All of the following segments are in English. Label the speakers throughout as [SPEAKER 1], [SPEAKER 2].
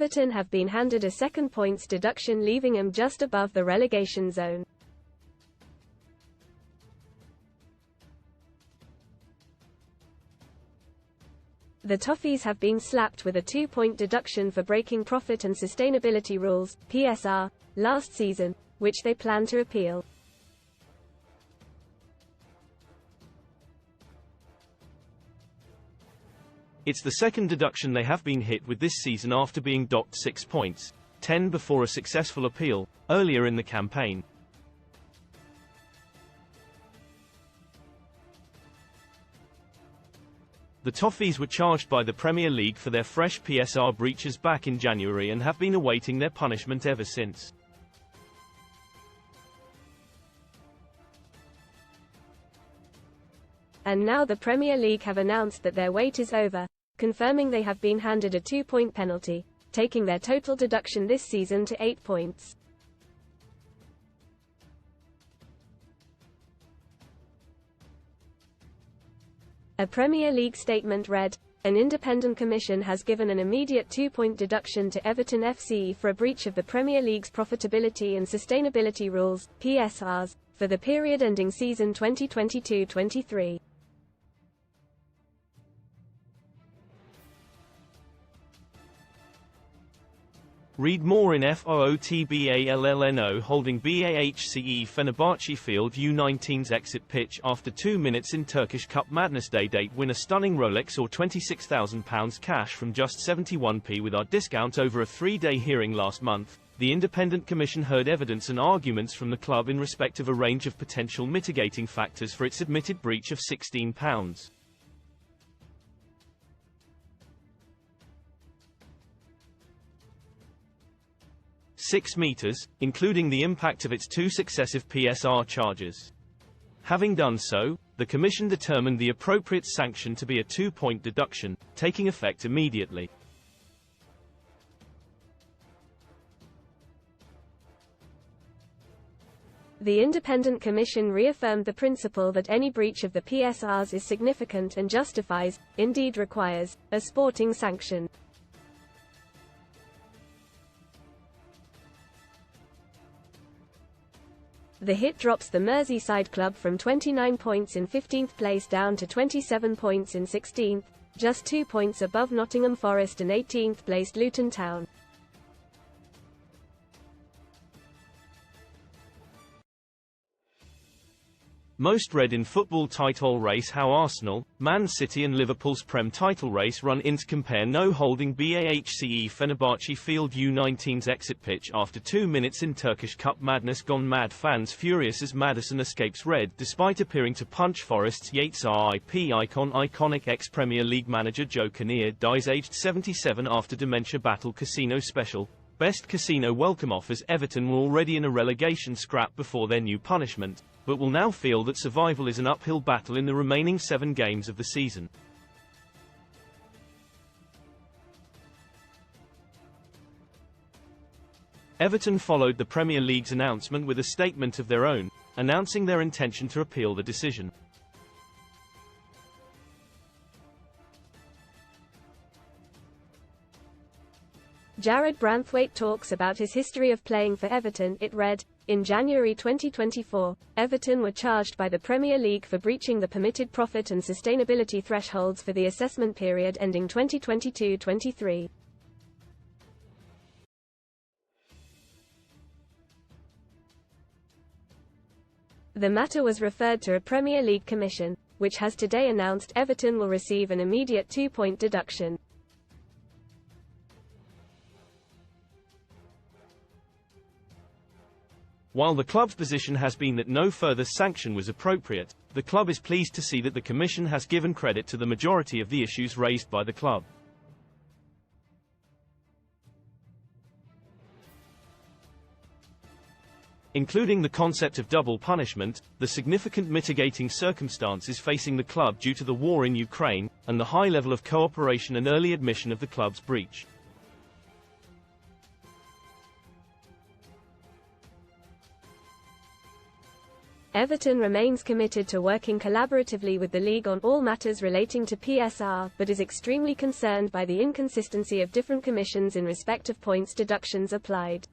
[SPEAKER 1] Everton have been handed a second points deduction, leaving them just above the relegation zone. The Toffees have been slapped with a 2-point deduction for breaking profit and sustainability rules, PSR, last season, which they plan to appeal.
[SPEAKER 2] It's the second deduction they have been hit with this season after being docked 6 points, 10 before a successful appeal, earlier in the campaign. The Toffees were charged by the Premier League for their fresh PSR breaches back in January and have been awaiting their punishment ever since.
[SPEAKER 1] And now the Premier League have announced that their wait is over, confirming they have been handed a 2-point penalty, taking their total deduction this season to 8 points. A Premier League statement read, "An independent commission has given an immediate 2-point deduction to Everton FC for a breach of the Premier League's profitability and sustainability rules, PSRs, for the period ending season 2022-23.
[SPEAKER 2] Read more in FOOTBALLNO holding BAHCE Fenerbahce Field U19's exit pitch after 2 minutes in Turkish Cup Madness Day. Win a stunning Rolex or £26,000 cash from just 71p with our discount. Over a 3-day hearing last month, the Independent Commission heard evidence and arguments from the club in respect of a range of potential mitigating factors for its admitted breach of £16. 6 meters, including the impact of its 2 successive PSR charges. Having done so, the Commission determined the appropriate sanction to be a 2-point deduction, taking effect immediately.
[SPEAKER 1] The Independent Commission reaffirmed the principle that any breach of the PSRs is significant and justifies, indeed requires, a sporting sanction. The hit drops the Merseyside club from 29 points in 15th place down to 27 points in 16th, just 2 points above Nottingham Forest and 18th placed Luton Town.
[SPEAKER 2] Most read in football title race: how Arsenal, Man City and Liverpool's Prem title race run in. To compare, no holding BAHCE Fenerbahce Field U19's exit pitch after 2 minutes in Turkish Cup Madness gone mad. Fans furious as Maddison escapes red despite appearing to punch Forest's Yates RIP icon. Iconic ex-Premier League manager Joe Kinnear dies aged 77 after dementia battle. Casino special. Best casino welcome offers. Everton were already in a relegation scrap before their new punishment, but will now feel that survival is an uphill battle in the remaining 7 games of the season. Everton followed the Premier League's announcement with a statement of their own, announcing their intention to appeal the decision.
[SPEAKER 1] Jared Branthwaite talks about his history of playing for Everton. It read, "In January 2024, Everton were charged by the Premier League for breaching the permitted profit and sustainability thresholds for the assessment period ending 2022-23. The matter was referred to a Premier League commission, which has today announced Everton will receive an immediate 2-point deduction.
[SPEAKER 2] While the club's position has been that no further sanction was appropriate, the club is pleased to see that the Commission has given credit to the majority of the issues raised by the club. Including the concept of double punishment, the significant mitigating circumstances facing the club due to the war in Ukraine, and the high level of cooperation and early admission of the club's breach.
[SPEAKER 1] Everton remains committed to working collaboratively with the league on all matters relating to PSR, but is extremely concerned by the inconsistency of different commissions in respect of points deductions applied.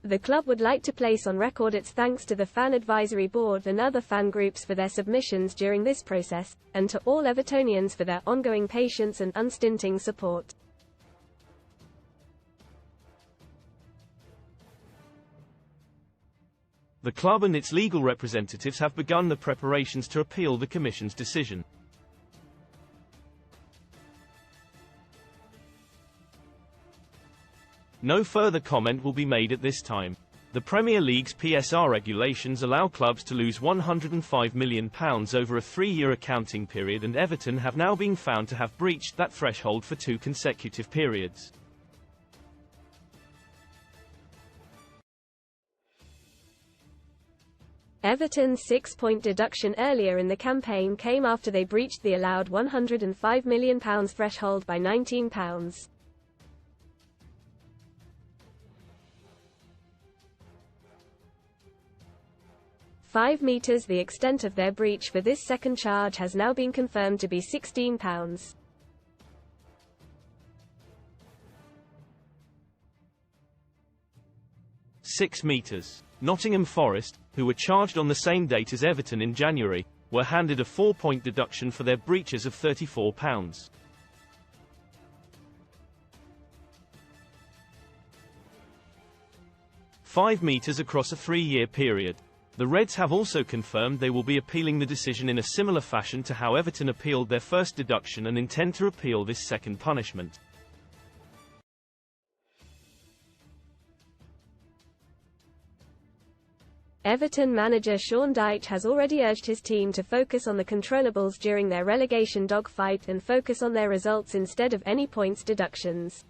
[SPEAKER 1] The club would like to place on record its thanks to the Fan Advisory Board and other fan groups for their submissions during this process, and to all Evertonians for their ongoing patience and unstinting support.
[SPEAKER 2] The club and its legal representatives have begun the preparations to appeal the Commission's decision. No further comment will be made at this time. The Premier League's PSR regulations allow clubs to lose £105 million over a 3-year accounting period, and Everton have now been found to have breached that threshold for 2 consecutive periods.
[SPEAKER 1] Everton's 6-point deduction earlier in the campaign came after they breached the allowed £105 million threshold by £19. 5 meters. The extent of their breach for this second charge has now been confirmed to be £16.
[SPEAKER 2] 6 meters. Nottingham Forest, who were charged on the same date as Everton in January, were handed a 4-point deduction for their breaches of £34. £5 meters across a 3-year period. The Reds have also confirmed they will be appealing the decision in a similar fashion to how Everton appealed their first deduction and intend to appeal this second punishment.
[SPEAKER 1] Everton manager Sean Dyche has already urged his team to focus on the controllables during their relegation dogfight and focus on their results instead of any points deductions.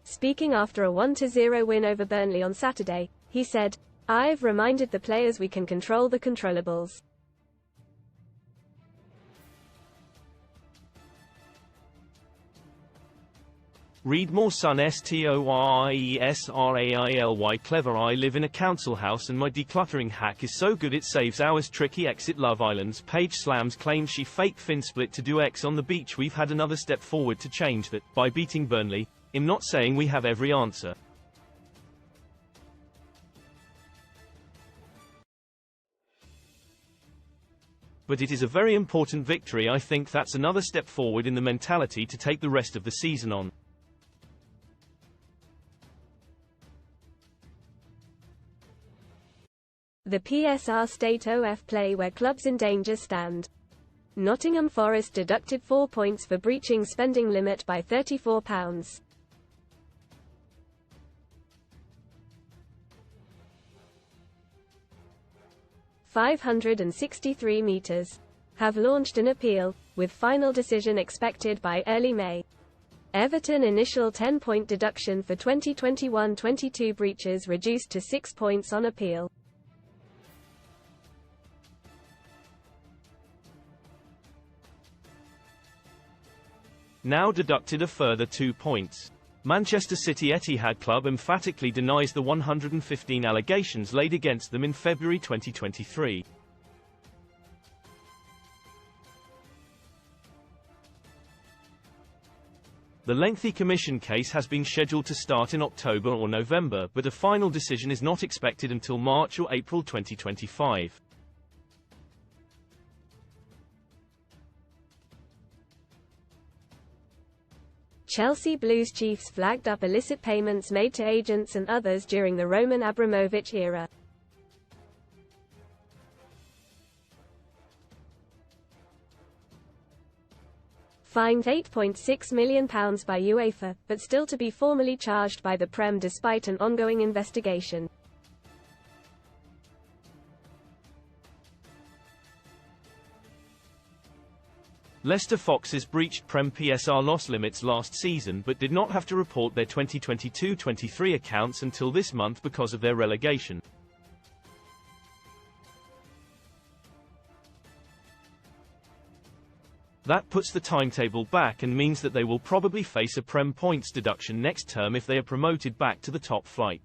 [SPEAKER 1] Speaking after a 1-0 win over Burnley on Saturday, he said, "I've reminded the players we can control the controllables.
[SPEAKER 2] Read more son STORIESRAILY clever. I live in a council house and my decluttering hack is so good it saves hours. Tricky exit Love Island's Paige Slams claims she faked fin split to do X on the beach. We've had another step forward to change that, by beating Burnley. I'm not saying we have every answer. But it is a very important victory. I think that's another step forward in the mentality to take the rest of the season on."
[SPEAKER 1] The PSR State OF play where clubs in danger stand. Nottingham Forest deducted 4 points for breaching spending limit by £34. (563 meters) have launched an appeal, with final decision expected by early May. Everton initial 10-point deduction for 2021-22 breaches reduced to 6 points on appeal.
[SPEAKER 2] Now deducted a further 2 points. Manchester City Etihad Club emphatically denies the 115 allegations laid against them in February 2023. The lengthy commission case has been scheduled to start in October or November, but a final decision is not expected until March or April 2025.
[SPEAKER 1] Chelsea Blues chiefs flagged up illicit payments made to agents and others during the Roman Abramovich era. Fined £8.6 million by UEFA, but still to be formally charged by the Prem despite an ongoing investigation.
[SPEAKER 2] Leicester Foxes breached Prem PSR loss limits last season but did not have to report their 2022-23 accounts until this month because of their relegation. That puts the timetable back and means that they will probably face a Prem points deduction next term if they are promoted back to the top flight.